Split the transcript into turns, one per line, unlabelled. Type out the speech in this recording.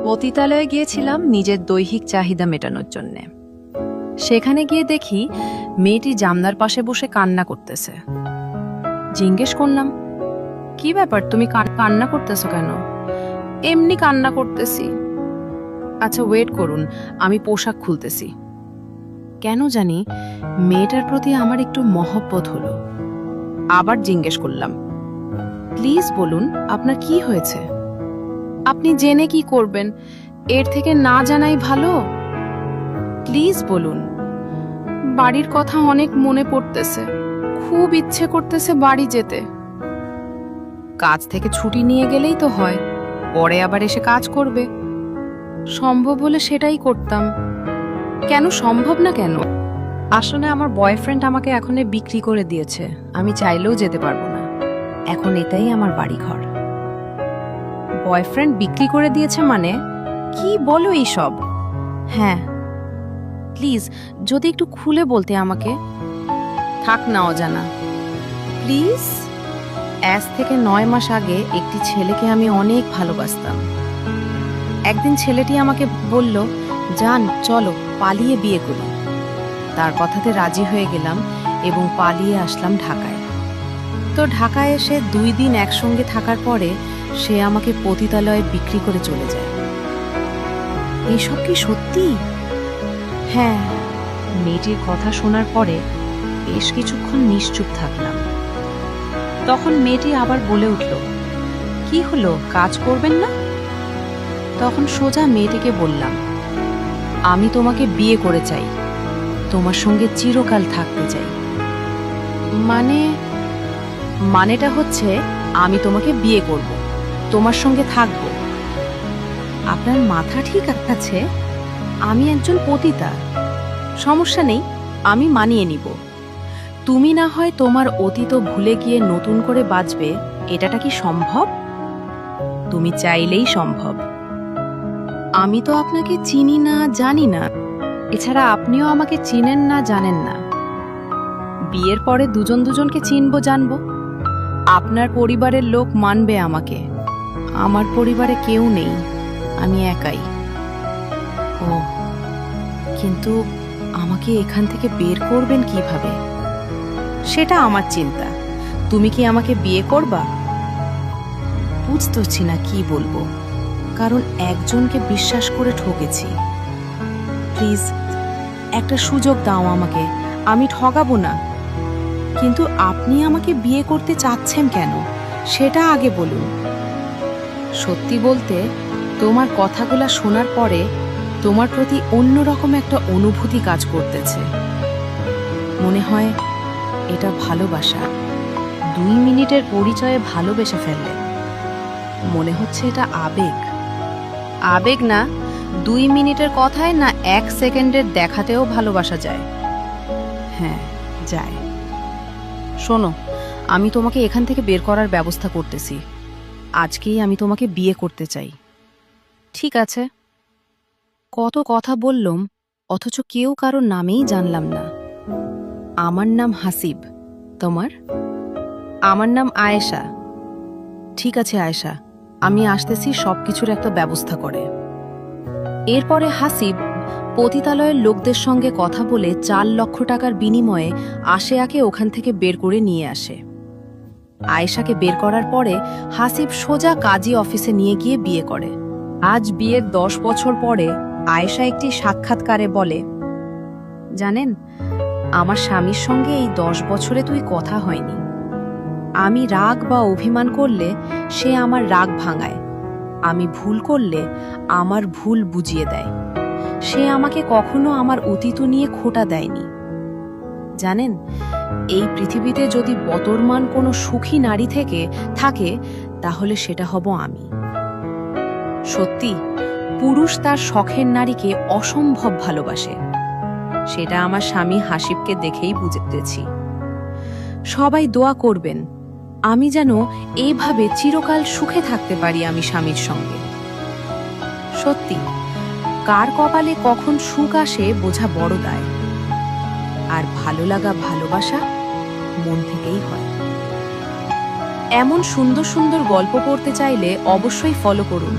পতিতালয়ে গিয়েছিলাম নিজের দৈহিক চাহিদা মেটানোর জন্যে। সেখানে গিয়ে দেখি মেয়েটি জামনার পাশে বসে কান্না করতেছে। জিজ্ঞেস করলাম, কি ব্যাপার, তুমি কান্না করতেছো কেন? এমনি কান্না করতেছি। আচ্ছা ওয়েট করুন, আমি পোশাক খুলতেছি। কেন জানি মেয়েটার প্রতি আমার একটু মহব্বত হলো। আবার জিজ্ঞেস করলাম, প্লিজ বলুন আপনার কি হয়েছে? আপনি জেনে কি করবেন, এর থেকে না জানাই ভালো। প্লিজ বলুন। বাড়ির কথা অনেক মনে পড়তেছে, খুব ইচ্ছে করতেছে বাড়ি যেতে। কাজ থেকে ছুটি নিয়ে গেলেই তো হয়, পরে আবার এসে কাজ করবে। সম্ভব হলে সেটাই করতাম। কেন সম্ভব না কেন? আসলে আমার বয়ফ্রেন্ড আমাকে এখন বিক্রি করে দিয়েছে, আমি চাইলেও যেতে পারবো না। এখন এটাই আমার বাড়িঘর। বয়ফ্রেন্ড বিক্রি করে দিয়েছে মানে? কি বলো এইসব? হ্যাঁ, প্লিজ যদি একটু খুলে বলতে আমাকে। থাক না অজানা, প্লিজ। আজ থেকে 9 মাস আগে একটি ছেলেকে আমি অনেক ভালোবাসতাম। একদিন ছেলেটি আমাকে বলল, জান চলো পালিয়ে বিয়ে করি। তার কথাতে রাজি হয়ে গেলাম এবং পালিয়ে আসলাম ঢাকায়। তো ঢাকায় এসে 2 দিন একসঙ্গে থাকার পরে সে আমাকে পতিতালয়ে বিক্রি করে চলে যায়। এসব কি সত্যি? হ্যাঁ। মেয়েটির কথা শোনার পরে বেশ কিছুক্ষণ নিশ্চুপ থাকলাম। তখন মেয়েটি আবার বলে উঠল, কি হলো, কাজ করবেন না? তখন সোজা মেয়েটিকে বললাম, আমি তোমাকে বিয়ে করে চাই, তোমার সঙ্গে চিরকাল থাকতে চাই। মানেটা হচ্ছে আমি তোমাকে বিয়ে করব, তোমার সঙ্গে থাকব। আপনার মাথা ঠিক আছে? আমি একজন পতিতা, সমস্যা নেই, আমি মানিয়ে নিব। তুমি না হয় তোমার অতীত ভুলে গিয়ে নতুন করে বাঁচবে, এটাটা কি সম্ভব? তুমি চাইলেই সম্ভব। আমি তো আপনাকে চিনি না, জানি না। এছাড়া আপনিও আমাকে চিনেন না, জানেন না। বিয়ের পরে দুজন দুজনকে চিনবো, জানবো। আপনার পরিবারের লোক মানবে আমাকে, আমার পরিবারে কেউ নেই, আমি একাই। ও, কিন্তু আমাকে এখান থেকে বের করবেন কিভাবে? সেটা আমার চিন্তা। তুমি কি আমাকে বিয়ে করবা? বুঝতেছি না কি বলবো, কারণ একজনকে বিশ্বাস করে ঠকেছি। প্লিজ একটা সুযোগ দাও আমাকে, আমি ঠকাবো না। কিন্তু আপনি আমাকে বিয়ে করতে চাচ্ছেন কেন, সেটা আগে বলুন। সত্যি বলতে, তোমার কথাগুলো শোনার পরে তোমার প্রতি অন্যরকম একটা অনুভূতি কাজ করতেছে। মনে হয় এটা ভালোবাসা। 2 মিনিটের পরিচয়ে ভালোবেসে ফেললে। মনে হচ্ছে এটা আবেগ। আবেগ না, 2 মিনিটের কথায় না 1 সেকেন্ডের দেখাতেও ভালোবাসা যায়। হ্যাঁ, যায়। শোনো, আমি তোমাকে এখান থেকে বের করার ব্যবস্থা করতেছি। আজকেই আমি তোমাকে বিয়ে করতে চাই। ঠিক আছে। কত কথা বললাম, অথচ কেউ কারো নামেই জানলাম না। আমার নাম হাসিব, তোমার? আমার নাম আয়েশা। ঠিক আছে আয়েশা, আমি আসতেছি সবকিছুর একটা ব্যবস্থা করে। এরপরে হাসিব পতিতালয়ের লোকদের সঙ্গে কথা বলে 4 লক্ষ টাকার বিনিময়ে আশেয়াকে ওখান থেকে বের করে নিয়ে আসে। আয়েশাকে বের করার পরে হাসিব সোজা কাজী অফিসে নিয়ে গিয়ে বিয়ে করে। আজ বিয়ের 10 বছর পরে আয়েশা একটি সাক্ষাৎকারে বলে, জানেন, আমার স্বামীর সঙ্গে এই 10 বছরে তুই কথা হয়নি। আমি রাগ বা অভিমান করলে সে আমার রাগ ভাঙায়, আমি ভুল করলে আমার ভুল বুঝিয়ে দেয়। সে আমাকে কখনো আমার অতীত নিয়ে খোঁটা দেয়নি। জানেন, এই পৃথিবীতে যদি বতর্মান কোনো সুখী নারী থেকে থাকে, তাহলে সেটা হব আমি। সত্যি, পুরুষ তার শখের নারীকে অসম্ভব ভালোবাসে। সেটা আমার স্বামী হাসিবকে দেখেই বুঝতেছি। সবাই দোয়া করবেন, আমি যেন এইভাবে চিরকাল সুখে থাকতে পারি আমি স্বামীর সঙ্গে। সত্যি, কার কপালে কখন সুখ আসে বোঝা বড় দায়। আর ভালো লাগা, ভালোবাসা মন থেকেই হয়। এমন সুন্দর সুন্দর গল্প পড়তে চাইলে অবশ্যই ফলো করুন